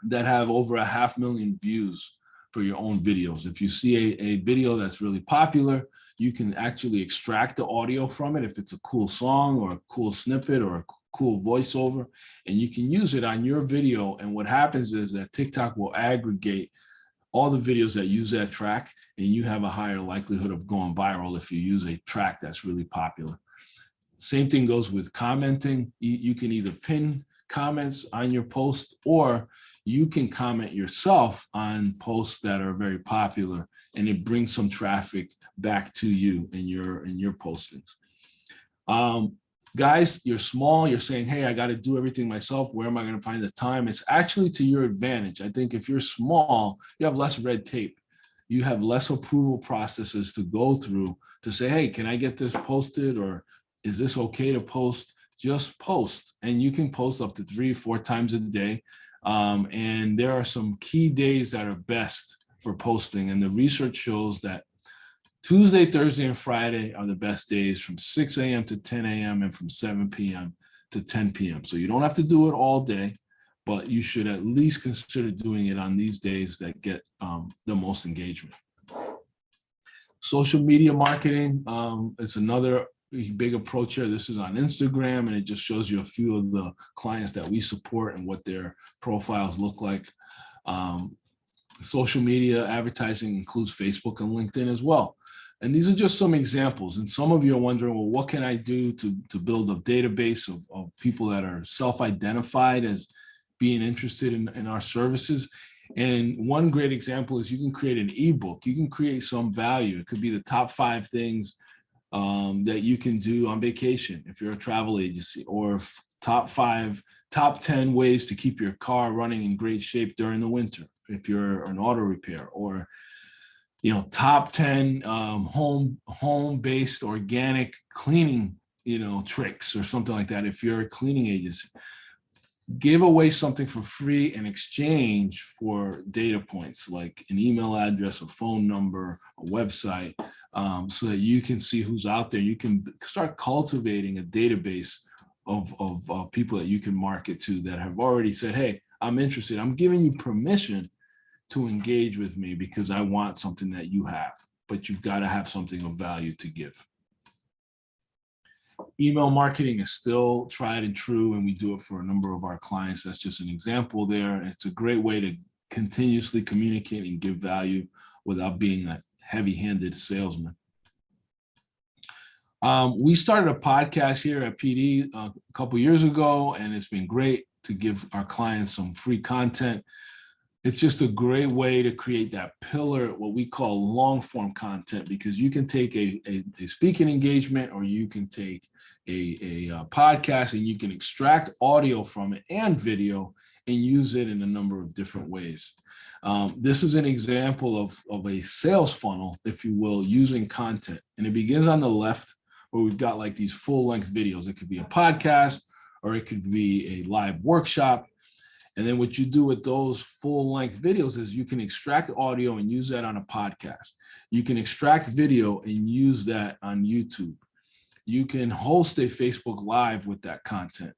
S1: that have over 500,000 views for your own videos. If you see a video that's really popular, you can actually extract the audio from it if it's a cool song or a cool snippet or a cool voiceover, and you can use it on your video. And what happens is that TikTok will aggregate all the videos that use that track, and you have a higher likelihood of going viral if you use a track that's really popular. Same thing goes with commenting. You can either pin comments on your post, or you can comment yourself on posts that are very popular, and it brings some traffic back to you in your postings. Guys, you're small, you're saying, hey, I got to do everything myself. Where am I going to find the time? It's actually to your advantage. I think if you're small, you have less red tape. You have less approval processes to go through to say, hey, can I get this posted? Or is this okay to post? Just post. And you can post up to 3 or 4 times a day. And there are some key days that are best for posting. And the research shows that Tuesday, Thursday, and Friday are the best days, from 6 a.m. to 10 a.m. and from 7 p.m. to 10 p.m. So you don't have to do it all day, but you should at least consider doing it on these days that get the most engagement. Social media marketing is another big approach here. This is on Instagram, and it just shows you a few of the clients that we support and what their profiles look like. Social media advertising includes Facebook and LinkedIn as well. And these are just some examples. And some of you are wondering, well, what can I do to build a database of people that are self-identified as being interested in our services? And one great example is you can create an ebook. You can create some value. It could be the top 5 things that you can do on vacation if you're a travel agency, or top 10 ways to keep your car running in great shape during the winter if you're an auto repair, or top 10 home-based organic cleaning tricks or something like that if you're a cleaning agency. Give away something for free in exchange for data points like an email address, a phone number, a website, so that you can see who's out there. You can start cultivating a database of people that you can market to that have already said, hey, I'm interested. I'm giving you permission to engage with me because I want something that you have, but you've got to have something of value to give. Email marketing is still tried and true, and we do it for a number of our clients. That's just an example there. And it's a great way to continuously communicate and give value without being a heavy-handed salesman. We started a podcast here at PD a couple years ago, and it's been great to give our clients some free content. It's just a great way to create that pillar, what we call long form content, because you can take a speaking engagement, or you can take a podcast, and you can extract audio from it and video and use it in a number of different ways. This is an example of a sales funnel, if you will, using content. And it begins on the left, where we've got like these full length videos. It could be a podcast, or it could be a live workshop. And then what you do with those full-length videos is you can extract audio and use that on a podcast. You can extract video and use that on YouTube. You can host a Facebook Live with that content.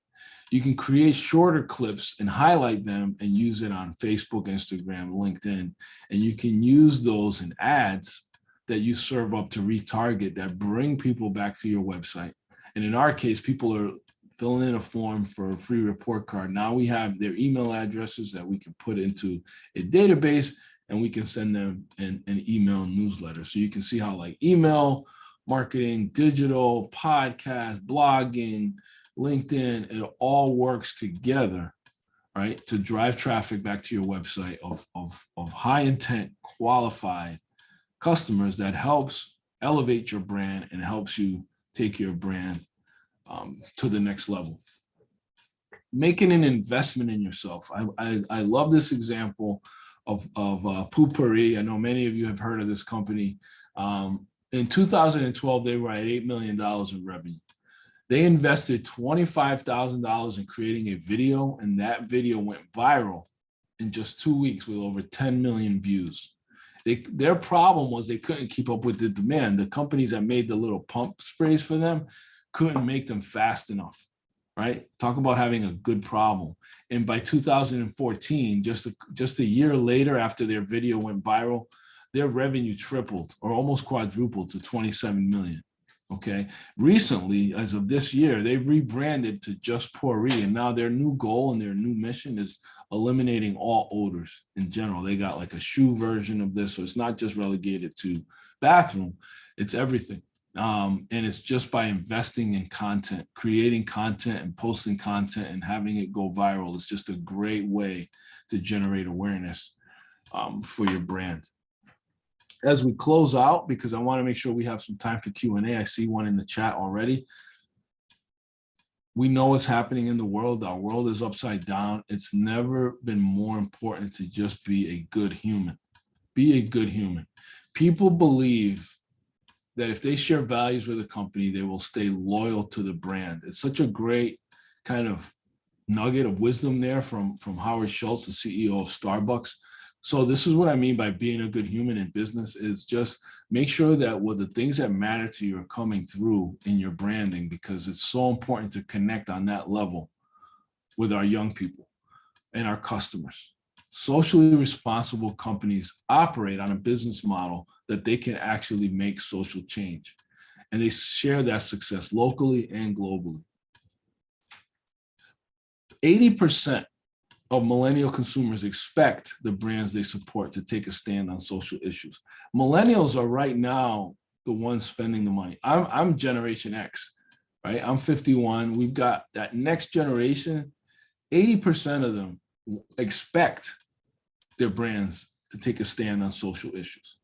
S1: You can create shorter clips and highlight them and use it on Facebook, Instagram, LinkedIn. And you can use those in ads that you serve up to retarget that bring people back to your website. And in our case, people are filling in a form for a free report card. Now we have their email addresses that we can put into a database, and we can send them an email newsletter. So you can see how like email marketing, digital, podcast, blogging, LinkedIn, it all works together, right, to drive traffic back to your website of high intent, qualified customers that helps elevate your brand and helps you take your brand to the next level. making an investment in yourself. I love this example of Poo-Pourri. I know many of you have heard of this company. In 2012, they were at $8 million in revenue. They invested $25,000 in creating a video, and that video went viral in just 2 weeks with over 10 million views. Their problem was they couldn't keep up with the demand. The companies that made the little pump sprays for them couldn't make them fast enough, right? Talk about having a good problem. And by 2014, just a year later after their video went viral, their revenue tripled or almost quadrupled to 27 million. Okay. Recently, as of this year, they've rebranded to just Pourri, and now their new goal and their new mission is eliminating all odors in general. They got like a shoe version of this, so it's not just relegated to bathroom, it's everything. And it's just by investing in content, creating content and posting content and having it go viral. It's just a great way to generate awareness for your brand. As we close out, because I want to make sure we have some time for Q&A, I see one in the chat already. We know what's happening in the world. Our world is upside down. It's never been more important to just be a good human. Be a good human. People believe that if they share values with a company, they will stay loyal to the brand. It's such a great kind of nugget of wisdom there from Howard Schultz, the CEO of Starbucks. So this is what I mean by being a good human in business, is just make sure that the things that matter to you are coming through in your branding, because it's so important to connect on that level with our young people and our customers. Socially responsible companies operate on a business model that they can actually make social change, and they share that success locally and globally. 80% of millennial consumers expect the brands they support to take a stand on social issues. Millennials are right now the ones spending the money. I'm Generation X, right? I'm 51. We've got that next generation. 80% of them expect their brands to take a stand on social issues.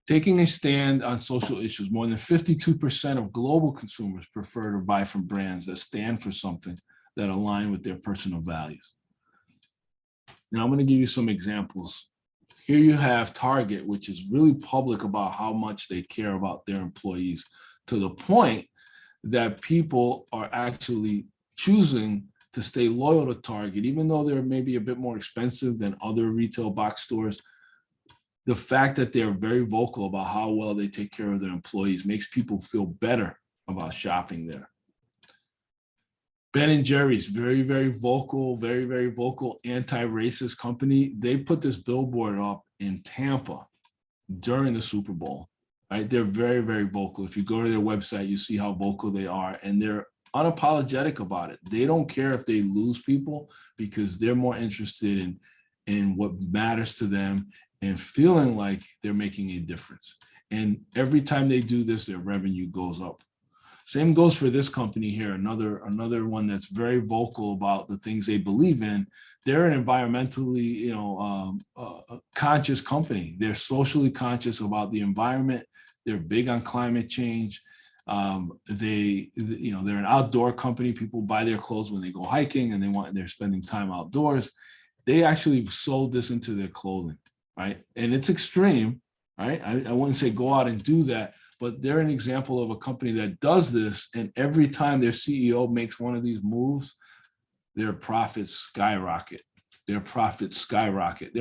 S1: Taking a stand on social issues, more than 52% of global consumers prefer to buy from brands that stand for something that align with their personal values. Now, I'm going to give you some examples. Here you have Target, which is really public about how much they care about their employees, to the point that people are actually choosing to stay loyal to Target, even though they're maybe a bit more expensive than other retail box stores. The fact that they're very vocal about how well they take care of their employees makes people feel better about shopping there. Ben & Jerry's, very, very vocal, anti-racist company. They put this billboard up in Tampa during the Super Bowl, right? They're very, very vocal. If you go to their website, you see how vocal they are, and they're unapologetic about it. They don't care if they lose people, because they're more interested in what matters to them and feeling like they're making a difference. And every time they do this, their revenue goes up. Same goes for this company here, another one that's very vocal about the things they believe in. They're an environmentally, conscious company. They're socially conscious about the environment. They're big on climate change. They're an outdoor company. People buy their clothes when they go hiking and they're spending time outdoors. They actually sold this into their clothing, right? And it's extreme, right? I wouldn't say go out and do that, but they're an example of a company that does this. And every time their CEO makes one of these moves, their profits skyrocket. There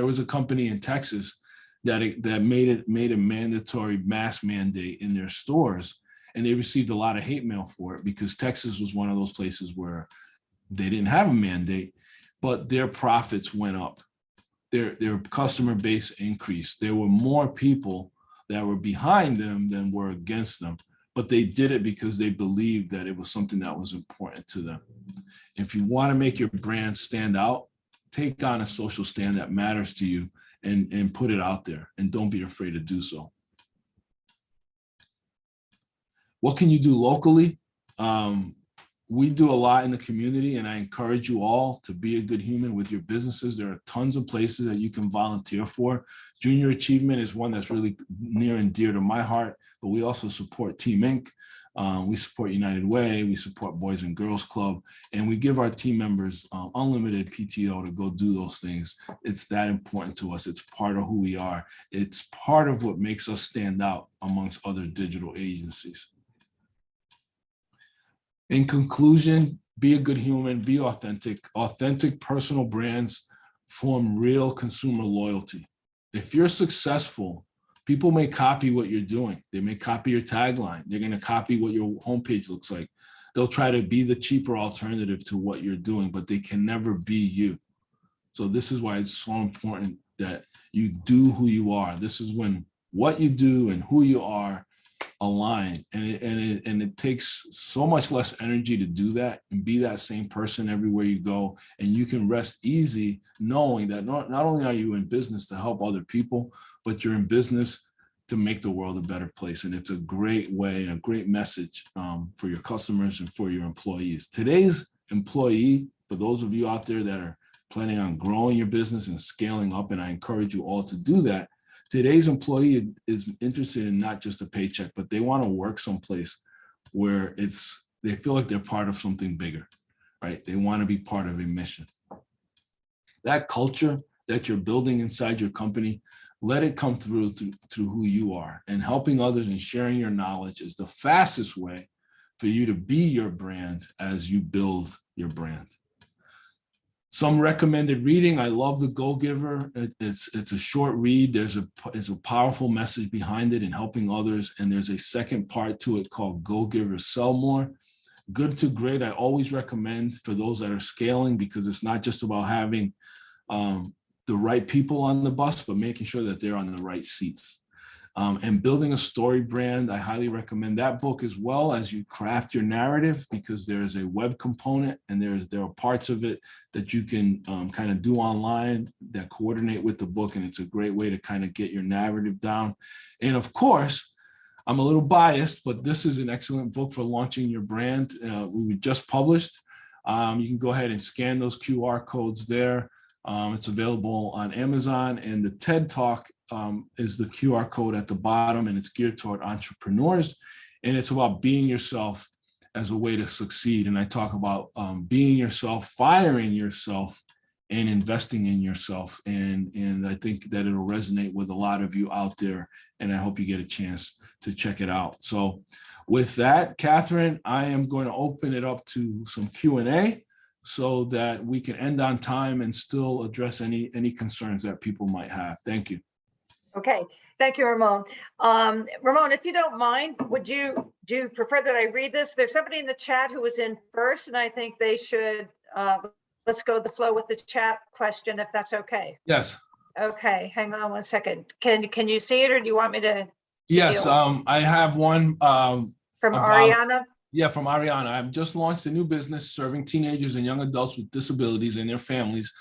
S1: was a company in Texas that made a mandatory mask mandate in their stores, and they received a lot of hate mail for it, because Texas was one of those places where they didn't have a mandate, but their profits went up. Their customer base increased. There were more people that were behind them than were against them, but they did it because they believed that it was something that was important to them. If you want to make your brand stand out, take on a social stand that matters to you and put it out there, and don't be afraid to do so. What can you do locally? we do a lot in the community, and I encourage you all to be a good human with your businesses. There are tons of places that you can volunteer for. Junior Achievement is one that's really near and dear to my heart, but we also support Team Inc. We support United Way, we support Boys and Girls Club, and we give our team members unlimited PTO to go do those things. It's that important to us. It's part of who we are. It's part of what makes us stand out amongst other digital agencies. In conclusion, be a good human, be authentic. Authentic personal brands form real consumer loyalty. If you're successful, people may copy what you're doing. They may copy your tagline. They're going to copy what your homepage looks like. They'll try to be the cheaper alternative to what you're doing, but they can never be you. So this is why it's so important that you do who you are. This is when what you do and who you are align. And it takes so much less energy to do that and be that same person everywhere you go. And you can rest easy knowing that not only are you in business to help other people, but you're in business to make the world a better place. And it's a great way and a great message for your customers and for your employees. Today's employee, for those of you out there that are planning on growing your business and scaling up, and I encourage you all to do that, today's employee is interested in not just a paycheck, but they want to work someplace where they feel like they're part of something bigger, right? They want to be part of a mission. That culture that you're building inside your company, let it come through who you are, and helping others and sharing your knowledge is the fastest way for you to be your brand as you build your brand. Some recommended reading. I love The Go-Giver. It's a short read. There's a powerful message behind it in helping others. And there's a second part to it called Go-Giver Sell More. Good to Great, I always recommend for those that are scaling, because it's not just about having the right people on the bus, but making sure that they're on the right seats. And Building a Story Brand, I highly recommend that book, as well as you craft your narrative, because there is a web component and there are parts of it that you can kind of do online that coordinate with the book. And it's a great way to kind of get your narrative down. And of course, I'm a little biased, but this is an excellent book for launching your brand. We just published. You can go ahead and scan those QR codes there. It's available on Amazon, and the TED Talk is the QR code at the bottom, and it's geared toward entrepreneurs. And it's about being yourself as a way to succeed. And I talk about being yourself, firing yourself, and investing in yourself. And I think that it'll resonate with a lot of you out there. And I hope you get a chance to check it out. So with that, Catherine, I am going to open it up to some Q&A so that we can end on time and still address any concerns that people might have. Thank you.
S2: Okay, thank you, Ramon. Ramon, if you don't mind, do you prefer that I read this? There's somebody in the chat who was in first, and I think they should, let's go the flow with the chat question, if that's okay.
S1: Yes.
S2: Okay, hang on one second. Can you see it, or do you want me to?
S1: Yes, I have one.
S2: From Ariana?
S1: Yeah, from Ariana. I've just launched a new business serving teenagers and young adults with disabilities and their families.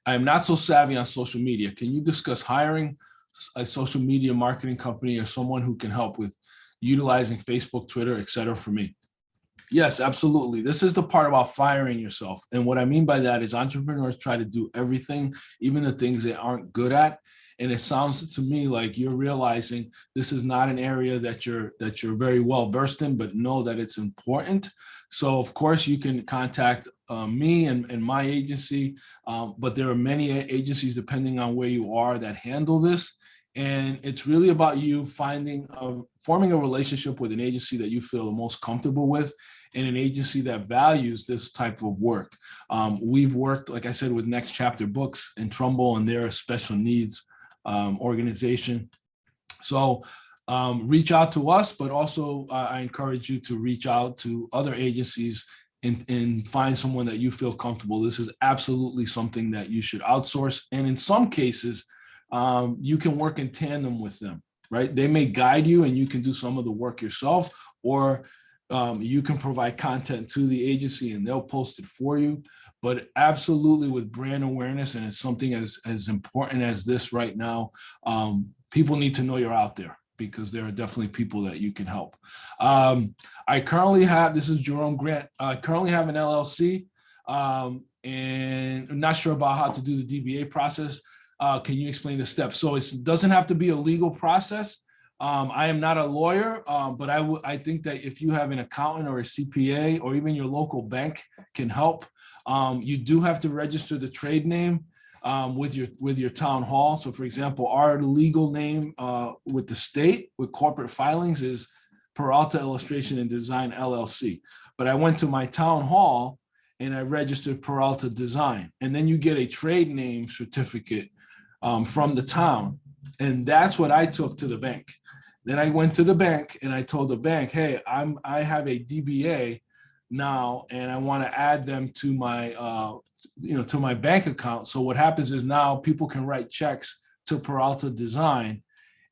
S1: I am not so savvy on social media. Can you discuss hiring a social media marketing company or someone who can help with utilizing Facebook, Twitter, et cetera, for me? Yes, absolutely. This is the part about firing yourself. And what I mean by that is entrepreneurs try to do everything, even the things they aren't good at. And it sounds to me like you're realizing this is not an area that you're very well versed in, but know that it's important. So of course you can contact me and my agency, but there are many agencies, depending on where you are, that handle this. And it's really about you forming a relationship with an agency that you feel the most comfortable with, and an agency that values this type of work. We've worked, like I said, with Next Chapter Books in Trumbull, and they're a special needs organization. So reach out to us, but also I encourage you to reach out to other agencies and find someone that you feel comfortable. This is absolutely something that you should outsource. And in some cases, you can work in tandem with them, right? They may guide you and you can do some of the work yourself, or you can provide content to the agency and they'll post it for you. But absolutely, with brand awareness, and it's something as important as this right now, people need to know you're out there. because there are definitely people that you can help. I currently have, this is Jerome Grant, I currently have an LLC, and I'm not sure about how to do the DBA process. Can you explain the steps? So it doesn't have to be a legal process. I am not a lawyer, but I think that if you have an accountant or a CPA or even your local bank can help. You do have to register the trade name with your town hall. So for example, our legal name with the state, with corporate filings, is Peralta Illustration and Design LLC. But I went to my town hall and I registered Peralta Design. And then you get a trade name certificate from the town. And that's what I took to the bank. Then I went to the bank and I told the bank, hey, I have a DBA now, and I want to add them to my, to my bank account. So what happens is now people can write checks to Peralta Design,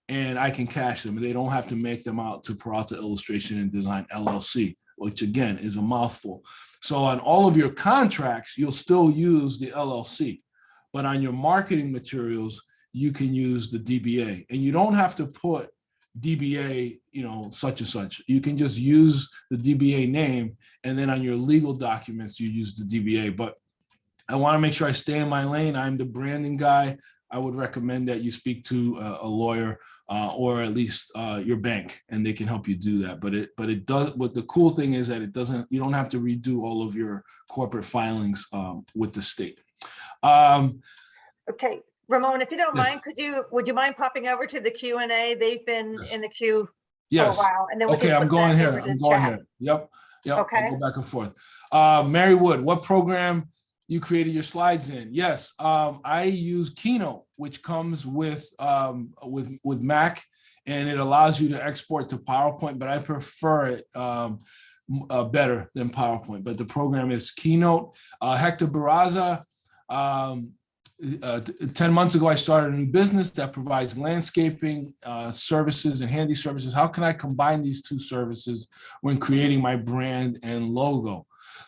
S1: and I can cash them. They don't have to make them out to Peralta Illustration and Design LLC, which again is a mouthful. So on all of your contracts, you'll still use the LLC, but on your marketing materials, you can use the DBA, and you don't have to put DBA, such and such. You can just use the DBA name, and then on your legal documents, you use the DBA. But I want to make sure I stay in my lane. I'm the branding guy. I would recommend that you speak to a lawyer or at least your bank, and they can help you do that. But it does. But the cool thing is that it doesn't. You don't have to redo all of your corporate filings with the state.
S2: Okay. Ramon, if you don't mind, would you mind popping over to the Q&A? They've been in the queue for a while. And then
S1: okay, I'm going here. I'm going here. Yep.
S2: Okay.
S1: I'll go back and forth. Mary Wood, what program you created your slides in? Yes, I use Keynote, which comes with Mac, and it allows you to export to PowerPoint, but I prefer it better than PowerPoint. But the program is Keynote. Hector Barraza. 10 months ago, I started a new business that provides landscaping services and handy services. How can I combine these two services when creating my brand and logo?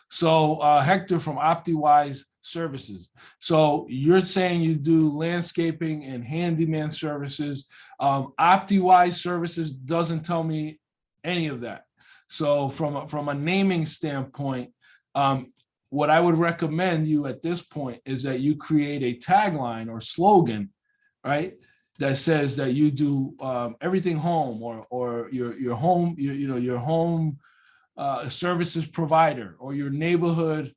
S1: So Hector from OptiWise Services. So you're saying you do landscaping and handyman services. OptiWise Services doesn't tell me any of that. So from a naming standpoint, what I would recommend you at this point is that you create a tagline or slogan, right? That says that you do everything home, or your home, your home services provider, or your neighborhood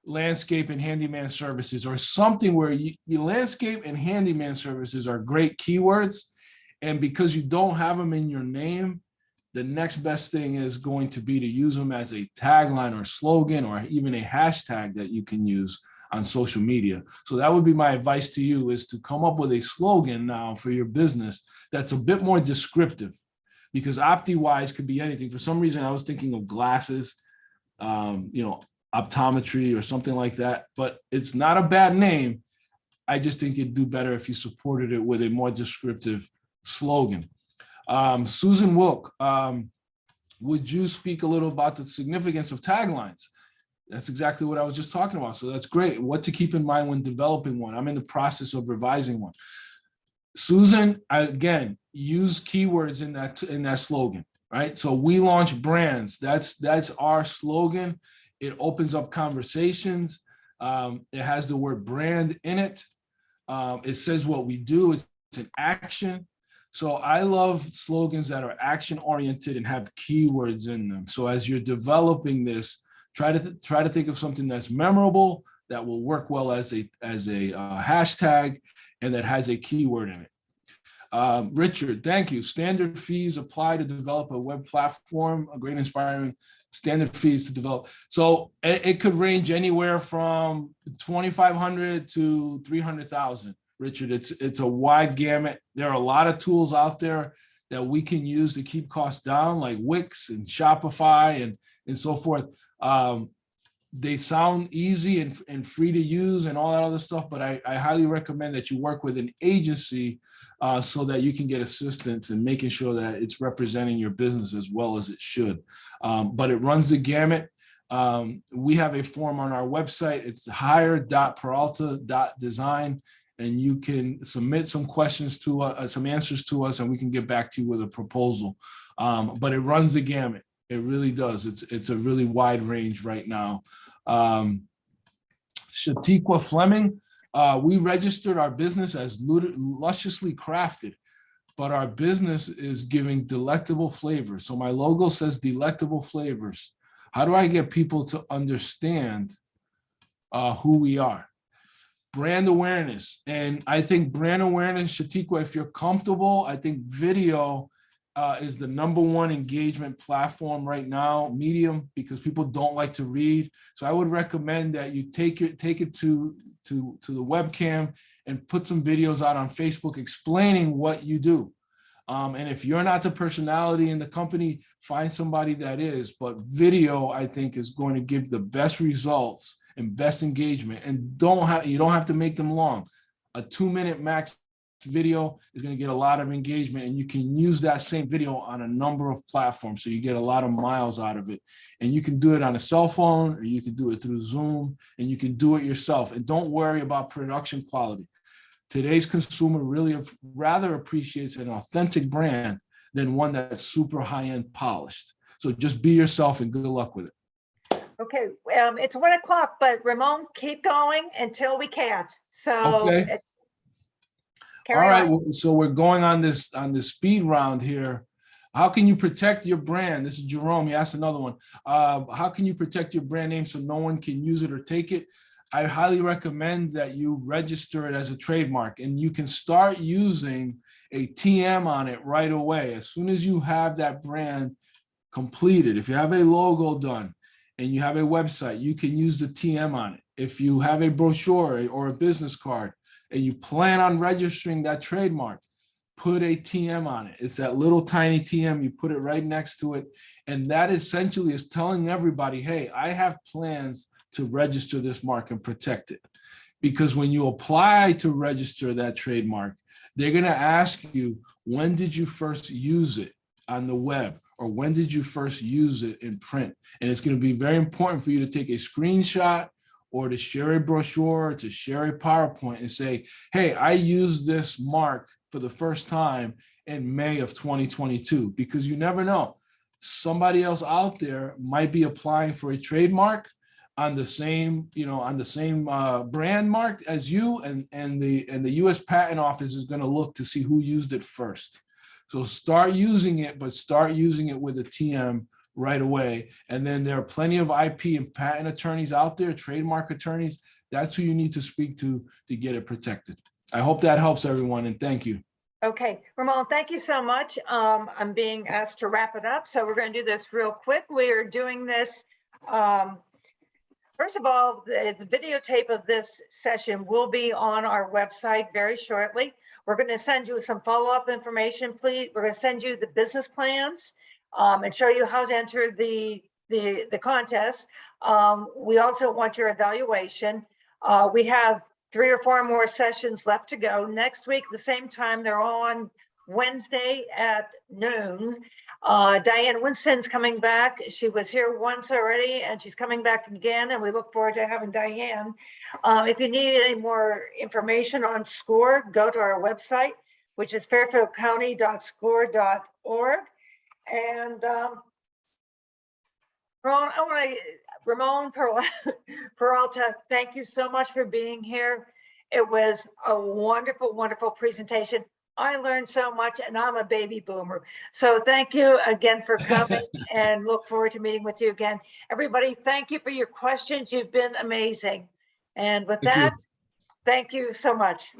S1: landscape and handyman services, or something where your landscape and handyman services are great keywords. And because you don't have them in your name, the next best thing is going to be to use them as a tagline or slogan, or even a hashtag that you can use on social media. So that would be my advice to you, is to come up with a slogan now for your business that's a bit more descriptive, because OptiWise could be anything. For some reason, I was thinking of glasses, optometry or something like that, but it's not a bad name. I just think it'd do better if you supported it with a more descriptive slogan. Susan Wilk, would you speak a little about the significance of taglines? That's exactly what I was just talking about. So that's great. What to keep in mind when developing one. I'm in the process of revising one. Susan, again, use keywords in that slogan, right? So we launch brands. That's our slogan. It opens up conversations. It has the word brand in it. It says what we do. It's an action. So I love slogans that are action oriented and have keywords in them. So as you're developing this, try to think of something that's memorable, that will work well as a hashtag, and that has a keyword in it. Richard, thank you. Standard fees apply to develop a web platform. A great inspiring standard fees to develop. So it could range anywhere from 2,500 to 300,000. Richard, it's a wide gamut. There are a lot of tools out there that we can use to keep costs down, like Wix and Shopify and so forth. They sound easy and free to use and all that other stuff, but I highly recommend that you work with an agency so that you can get assistance in making sure that it's representing your business as well as it should. But it runs the gamut. We have a form on our website. It's hire.peralta.design. and you can submit some questions to some answers to us, and we can get back to you with a proposal. But it runs the gamut. It really does. It's a really wide range right now. Shatiqua Fleming, we registered our business as lusciously crafted, but our business is giving delectable flavors. So my logo says delectable flavors. How do I get people to understand who we are? Brand awareness. And I think brand awareness, Shatiqua, if you're comfortable, I think video is the #1 engagement platform right now, medium, because people don't like to read. So I would recommend that you take it to the webcam and put some videos out on Facebook explaining what you do. And if you're not the personality in the company, find somebody that is. But video, I think, is going to give the best results and best engagement. And you don't have to make them long. A 2-minute max video is going to get a lot of engagement, and you can use that same video on a number of platforms, so you get a lot of miles out of it. And you can do it on a cell phone, or you can do it through Zoom, and you can do it yourself. And don't worry about production quality. Today's consumer really rather appreciates an authentic brand than one that's super high-end polished. So just be yourself, and good luck with it.
S2: Okay, it's 1 o'clock, but Ramon, keep going until we can't. So
S1: Okay.
S2: it's
S1: All right, well, so we're going on this speed round here. How can you protect your brand? This is Jerome. He asked another one. How can you protect your brand name so no one can use it or take it? I highly recommend that you register it as a trademark, and you can start using a TM on it right away. As soon as you have that brand completed, if you have a logo done and you have a website, you can use the TM on it. If you have a brochure or a business card and you plan on registering that trademark, put a TM on it. It's that little tiny TM, you put it right next to it. And that essentially is telling everybody, hey, I have plans to register this mark and protect it. Because when you apply to register that trademark, they're going to ask you, when did you first use it on the web? Or when did you first use it in print? And it's going to be very important for you to take a screenshot or to share a brochure, to share a PowerPoint and say, hey, I used this mark for the first time in May of 2022, because you never know. Somebody else out there might be applying for a trademark on the same, brand mark as you, and the U.S. Patent Office is going to look to see who used it first. So start using it, but start using it with a TM right away. And then there are plenty of IP and patent attorneys out there, trademark attorneys. That's who you need to speak to get it protected. I hope that helps everyone, and thank you.
S2: Okay, Ramon, thank you so much. I'm being asked to wrap it up, so we're going to do this real quick. We are doing this. First of all, the videotape of this session will be on our website very shortly. We're going to send you some follow-up information, please. We're going to send you the business plans and show you how to enter the contest. We also want your evaluation. We have 3 or 4 more sessions left to go. Next week, the same time, they're on Wednesday at noon. Diane Winston's coming back. She was here once already, and she's coming back again, and we look forward to having Diane. If you need any more information on SCORE, go to our website, which is fairfieldcounty.score.org. And Ramon Peralta, thank you so much for being here. It was a wonderful, wonderful presentation. I learned so much, and I'm a baby boomer. So thank you again for coming, and look forward to meeting with you again. Everybody, thank you for your questions. You've been amazing. And with that, thank you so much.